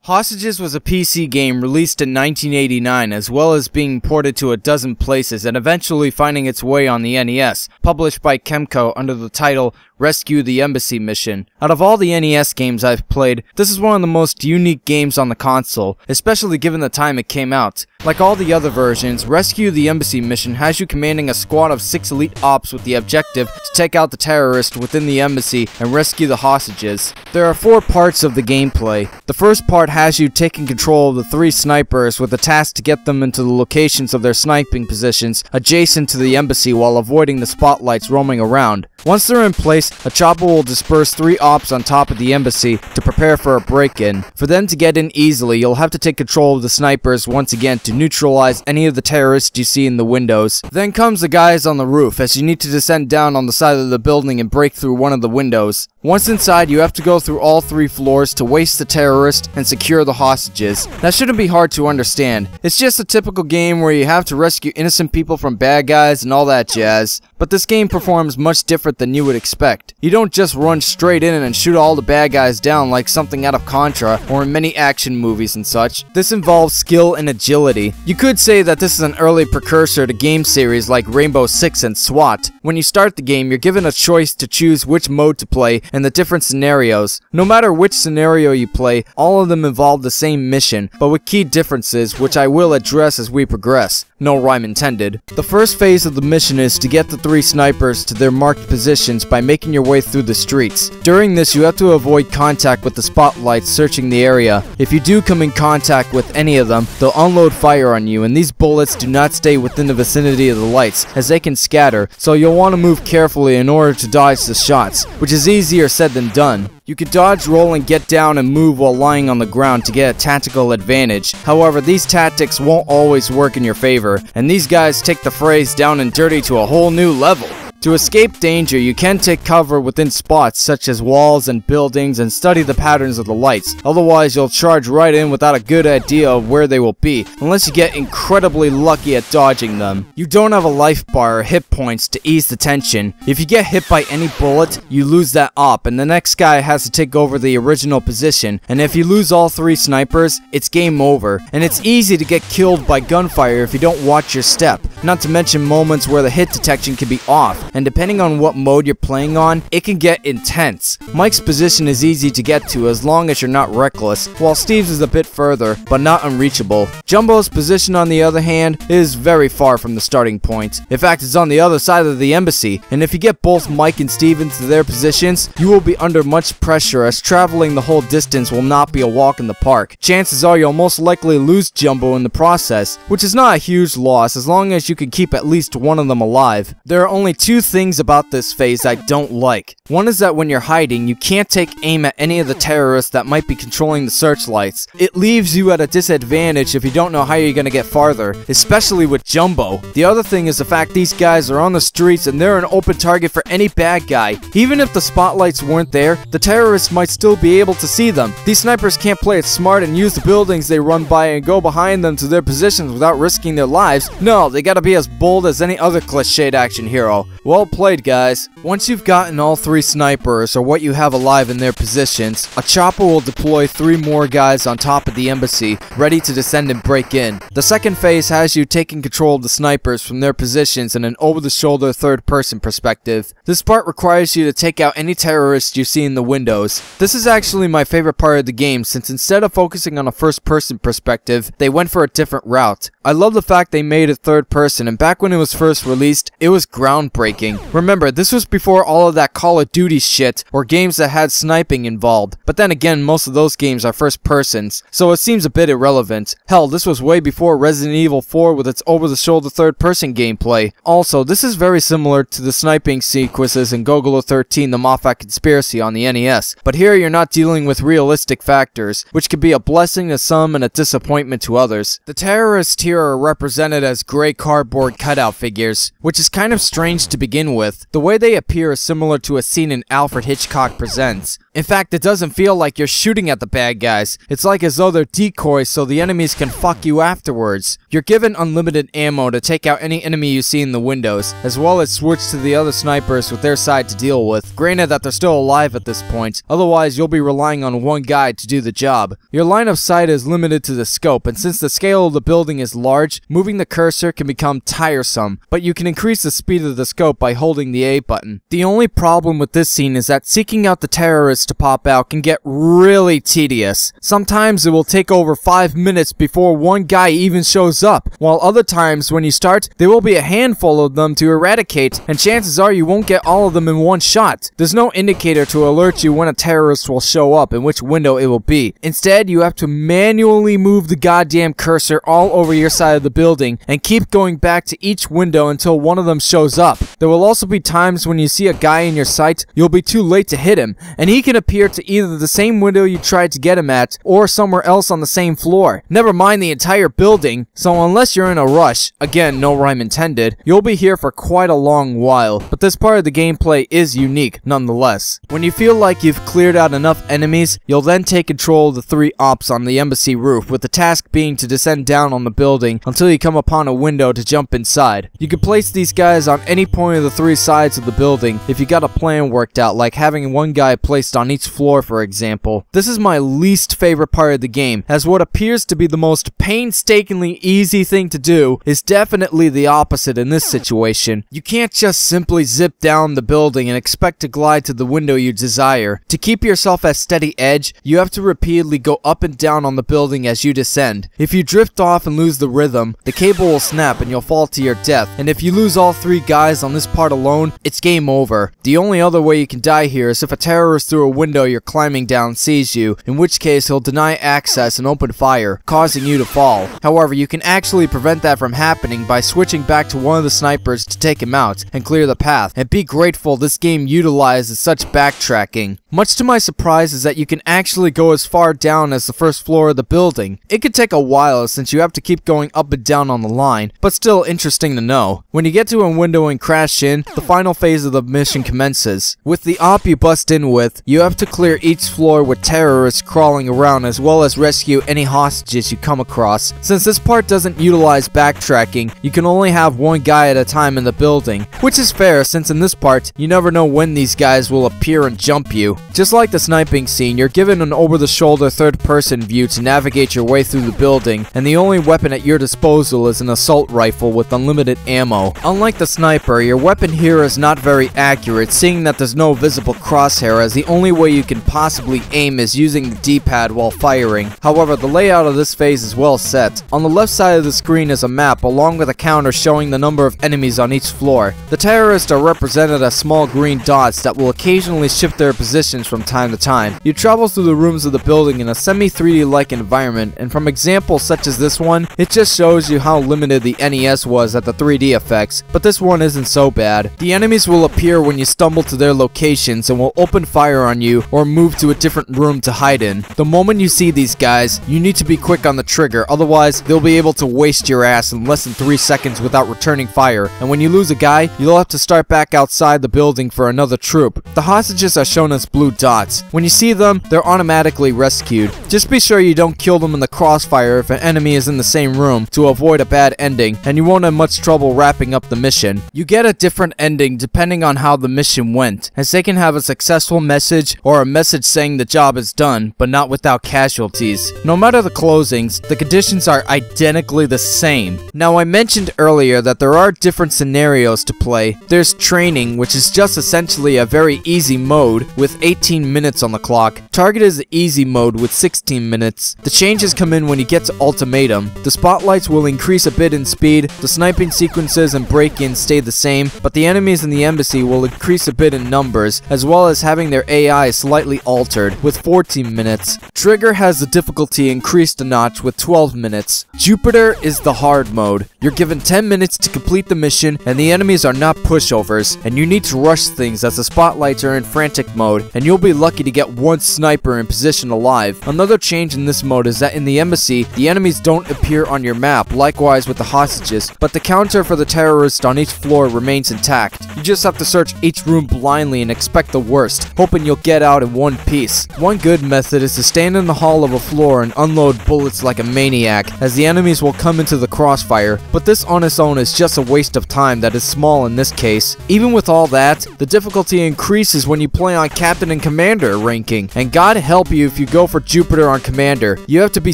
Hostages was a PC game released in 1989 as well as being ported to a dozen places and eventually finding its way on the NES, published by Kemco under the title Rescue the Embassy Mission. Out of all the NES games I've played, this is one of the most unique games on the console, especially given the time it came out. Like all the other versions, Rescue the Embassy Mission has you commanding a squad of 6 elite ops with the objective to take out the terrorists within the embassy and rescue the hostages. There are 4 parts of the gameplay. The first part has you taking control of the 3 snipers with the task to get them into the locations of their sniping positions adjacent to the embassy while avoiding the spotlights roaming around. Once they're in place, a chopper will disperse 3 ops on top of the embassy to prepare for a break-in. For them to get in easily, you'll have to take control of the snipers once again to neutralize any of the terrorists you see in the windows. Then comes the guys on the roof, as you need to descend down on the side of the building and break through one of the windows. Once inside, you have to go through all 3 floors to waste the terrorists and secure the hostages. That shouldn't be hard to understand. It's just a typical game where you have to rescue innocent people from bad guys and all that jazz. But this game performs much different than you would expect. You don't just run straight in and shoot all the bad guys down like something out of Contra or in many action movies and such. This involves skill and agility. You could say that this is an early precursor to game series like Rainbow Six and SWAT. When you start the game, you're given a choice to choose which mode to play and the different scenarios. No matter which scenario you play, all of them involve the same mission, but with key differences which I will address as we progress. No rhyme intended. The first phase of the mission is to get the 3 snipers to their marked positions by making your way through the streets. During this, you have to avoid contact with the spotlights searching the area. If you do come in contact with any of them, they'll unload fire on you, and these bullets do not stay within the vicinity of the lights, as they can scatter, so you'll want to move carefully in order to dodge the shots, which is easier said than done. You can dodge, roll, and get down and move while lying on the ground to get a tactical advantage. However, these tactics won't always work in your favor, and these guys take the phrase down and dirty to a whole new level. To escape danger, you can take cover within spots such as walls and buildings and study the patterns of the lights. Otherwise, you'll charge right in without a good idea of where they will be, unless you get incredibly lucky at dodging them. You don't have a life bar or hit points to ease the tension. If you get hit by any bullet, you lose that op, and the next guy has to take over the original position. And if you lose all 3 snipers, it's game over. And it's easy to get killed by gunfire if you don't watch your step, not to mention moments where the hit detection can be off. And depending on what mode you're playing on, it can get intense. Mike's position is easy to get to as long as you're not reckless, while Steve's is a bit further, but not unreachable. Jumbo's position, on the other hand, is very far from the starting point. In fact, it's on the other side of the embassy, and if you get both Mike and Steve into their positions, you will be under much pressure, as traveling the whole distance will not be a walk in the park. Chances are you'll most likely lose Jumbo in the process, which is not a huge loss as long as you can keep at least one of them alive. There are only 2 things about this phase I don't like. One is that when you're hiding, you can't take aim at any of the terrorists that might be controlling the searchlights. It leaves you at a disadvantage if you don't know how you're gonna get farther, especially with Jumbo. The other thing is the fact these guys are on the streets and they're an open target for any bad guy. Even if the spotlights weren't there, the terrorists might still be able to see them. These snipers can't play it smart and use the buildings they run by and go behind them to their positions without risking their lives. No, they gotta be as bold as any other cliched action hero. Well played, guys. Once you've gotten all 3 snipers, or what you have alive in their positions, a chopper will deploy 3 more guys on top of the embassy, ready to descend and break in. The second phase has you taking control of the snipers from their positions in an over-the-shoulder third-person perspective. This part requires you to take out any terrorists you see in the windows. This is actually my favorite part of the game, since instead of focusing on a first-person perspective, they went for a different route. I love the fact they made it third-person, and back when it was first released, it was groundbreaking. Remember, this was before all of that Call of Duty shit, or games that had sniping involved. But then again, most of those games are first persons, so it seems a bit irrelevant. Hell, this was way before Resident Evil 4 with its over-the-shoulder third-person gameplay. Also, this is very similar to the sniping sequences in Gogolo 13: The Moffat Conspiracy on the NES, but here you're not dealing with realistic factors, which can be a blessing to some and a disappointment to others. The terrorists here are represented as gray cardboard cutout figures, which is kind of strange to begin with. The way they appear is similar to a scene in Alfred Hitchcock Presents. In fact, it doesn't feel like you're shooting at the bad guys. It's like as though they're decoys so the enemies can fuck you afterwards. You're given unlimited ammo to take out any enemy you see in the windows, as well as switch to the other snipers with their side to deal with. Granted that they're still alive at this point, otherwise you'll be relying on one guy to do the job. Your line of sight is limited to the scope, and since the scale of the building is large, moving the cursor can become tiresome, but you can increase the speed of the scope by holding the A button. The only problem with this scene is that seeking out the terrorists to pop out can get really tedious. Sometimes it will take over 5 minutes before one guy even shows up, while other times when you start, there will be a handful of them to eradicate, and chances are you won't get all of them in one shot. There's no indicator to alert you when a terrorist will show up and which window it will be. Instead, you have to manually move the goddamn cursor all over your side of the building and keep going back to each window until one of them shows up. There will also be times when you see a guy in your sight, you'll be too late to hit him, and he can appear to either the same window you tried to get him at or somewhere else on the same floor. Never mind the entire building, so unless you're in a rush, again no rhyme intended, you'll be here for quite a long while, but this part of the gameplay is unique nonetheless. When you feel like you've cleared out enough enemies, you'll then take control of the 3 ops on the embassy roof, with the task being to descend down on the building until you come upon a window to jump inside. You can place these guys on any point of the 3 sides of the building if you got a plan worked out, like having one guy placed on each floor for example. This is my least favorite part of the game, as what appears to be the most painstakingly easy thing to do is definitely the opposite in this situation. You can't just simply zip down the building and expect to glide to the window you desire. To keep yourself at steady edge, you have to repeatedly go up and down on the building as you descend. If you drift off and lose the rhythm, the cable will snap and you'll fall to your death, and if you lose all 3 guys on this part alone, it's game over. The only other way you can die here is if a terrorist through a window you're climbing down sees you, in which case he'll deny access and open fire, causing you to fall. However, you can actually prevent that from happening by switching back to one of the snipers to take him out and clear the path, and be grateful this game utilizes such backtracking. Much to my surprise is that you can actually go as far down as the first floor of the building. It could take a while since you have to keep going up and down on the line, but still interesting to know. When you get to a window and crash in, the final phase of the mission commences. With the op you bust in with, you have to clear each floor with terrorists crawling around, as well as rescue any hostages you come across. Since this part doesn't utilize backtracking, you can only have one guy at a time in the building, which is fair since in this part, you never know when these guys will appear and jump you. Just like the sniping scene, you're given an over-the-shoulder third-person view to navigate your way through the building, and the only weapon at your disposal is an assault rifle with unlimited ammo. Unlike the sniper, your weapon here is not very accurate, seeing that there's no visible crosshair, as the only way you can possibly aim is using the D-pad while firing. However, the layout of this phase is well set. On the left side of the screen is a map along with a counter showing the number of enemies on each floor. The terrorists are represented as small green dots that will occasionally shift their positions from time to time. You travel through the rooms of the building in a semi-3D-like environment, and from examples such as this one, it just shows you how limited the NES was at the 3D effects, but this one isn't so bad. The enemies will appear when you stumble to their locations and will open fire on you or move to a different room to hide in. The moment you see these guys, you need to be quick on the trigger, otherwise they'll be able to waste your ass in less than 3 seconds without returning fire, and when you lose a guy, you'll have to start back outside the building for another troop. The hostages are shown as blue dots. When you see them, they're automatically rescued. Just be sure you don't kill them in the crossfire if an enemy is in the same room to avoid a bad ending, and you won't have much trouble wrapping up the mission. You get a different ending depending on how the mission went, as they can have a successful message or a message saying the job is done, but not without casualties. No matter the closings, the conditions are identically the same. Now, I mentioned earlier that there are different scenarios to play. There's training, which is just essentially a very easy mode with 18 minutes on the clock. Target is the easy mode with 16 minutes. The changes come in when you get to ultimatum. The spotlights will increase a bit in speed, the sniping sequences and break-ins stay the same, but the enemies in the embassy will increase a bit in numbers, as well as having their AI slightly altered with 14 minutes. Trigger has the difficulty increased a notch with 12 minutes. Jupiter is the hard mode. You're given 10 minutes to complete the mission, and the enemies are not pushovers, and you need to rush things as the spotlights are in frantic mode, and you'll be lucky to get one sniper in position alive. Another change in this mode is that in the embassy, the enemies don't appear on your map, likewise with the hostages, but the counter for the terrorists on each floor remains intact. You just have to search each room blindly and expect the worst, hoping you'll get out in one piece. One good method is to stand in the hall of a floor and unload bullets like a maniac, as the enemies will come into the crossfire, but this on its own is just a waste of time that is small in this case. Even with all that, the difficulty increases when you play on Captain and Commander ranking, and God help you if you go for Jupiter on Commander. You have to be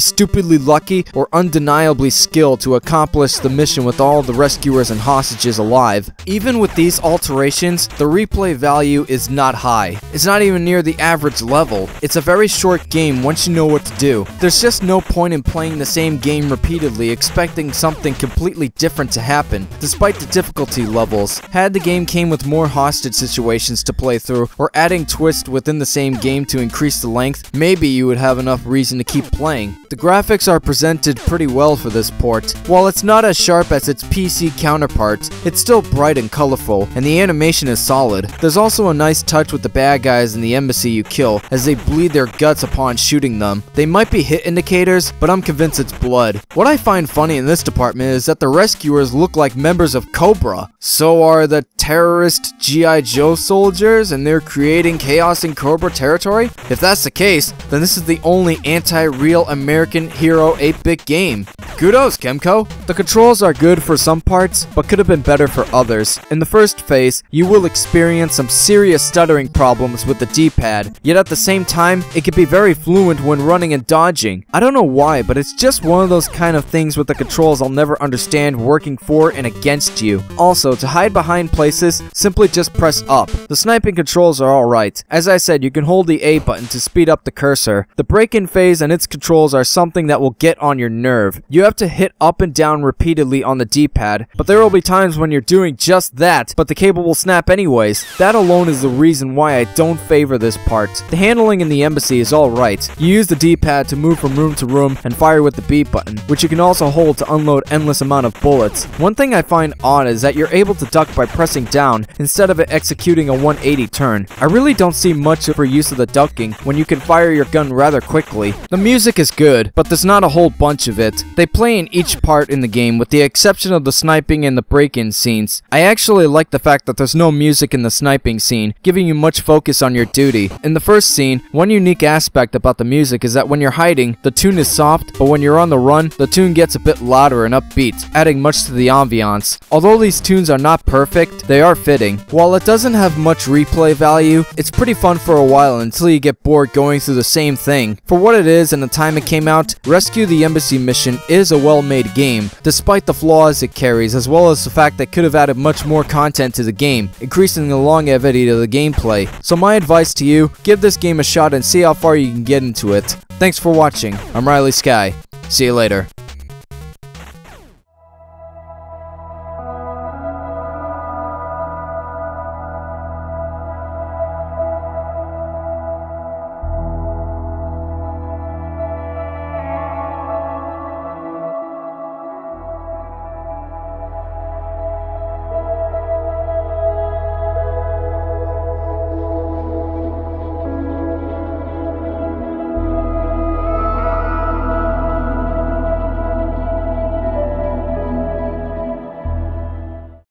stupidly lucky or undeniably skilled to accomplish the mission with all the rescuers and hostages alive. Even with these alterations, the replay value is not high. It's not even near the average level. It's a very short game once you know what to do. There's just no point in playing the same game repeatedly expecting something completely different to happen, despite the difficulty levels. Had the game came with more hostage situations to play through, or adding twists within the same game to increase the length, maybe you would have enough reason to keep playing. The graphics are presented pretty well for this port. While it's not as sharp as its PC counterparts, it's still bright and colorful, and the animation is solid. There's also a nice touch with the bad guys in the embassy you kill, as they bleed their guts upon shooting them. They might be hit indicators, but I'm convinced it's blood. What I find funny in this department is that the rescuers look like members of Cobra. So are the terrorist G.I. Joe soldiers, and they're creating chaos in Cobra territory? If that's the case, then this is the only anti-real American hero 8-bit game. Kudos, Kemco! The controls are good for some parts, but could have been better for others. In the first phase, you will experience some serious stuttering problems with the D-pad, yet at the same time, it can be very fluent when running and dodging. I don't know why, but it's just one of those kind of things with the controls I'll never understand working for and against you. Also, to hide behind places, simply just press up. The sniping controls are alright. As I said, you can hold the A button to speed up the cursor. The break-in phase and its controls are something that will get on your nerve. You have to hit up and down repeatedly on the D-pad, but there will be times when you're doing just that, but the cable will snap anyways. That alone is the reason why I don't favor this part. The handling in the embassy is alright. You use the D-pad to move from room to room and fire with the B button, which you can also hold to unload endless amount of bullets. One thing I find odd is that you're able to duck by pressing down instead of it executing a 180 turn. I really don't see much of a use of the ducking when you can fire your gun rather quickly. The music is good, but there's not a whole bunch of it. They play in each part in the game with the exception of the sniping and the break-in scenes. I actually like the fact that there's no music in the sniping scene, giving you much focus on your duty. In the first scene, one unique aspect about the music is that when you're hiding, the tune is soft, but when you're on the run, the tune gets a bit louder and upbeat, adding much to the ambiance. Although these tunes are not perfect, they are fitting. While it doesn't have much replay value, it's pretty fun for a while until you get bored going through the same thing. For what it is and the time it came out, Rescue the Embassy mission is a well-made game, despite the flaws it carries, as well as the fact that it could have added much more content to the game, increasing the longevity of the gameplay. So my advice to you, give this game a shot and see how far you can get into it. Thanks for watching. I'm Riley Sky. See you later.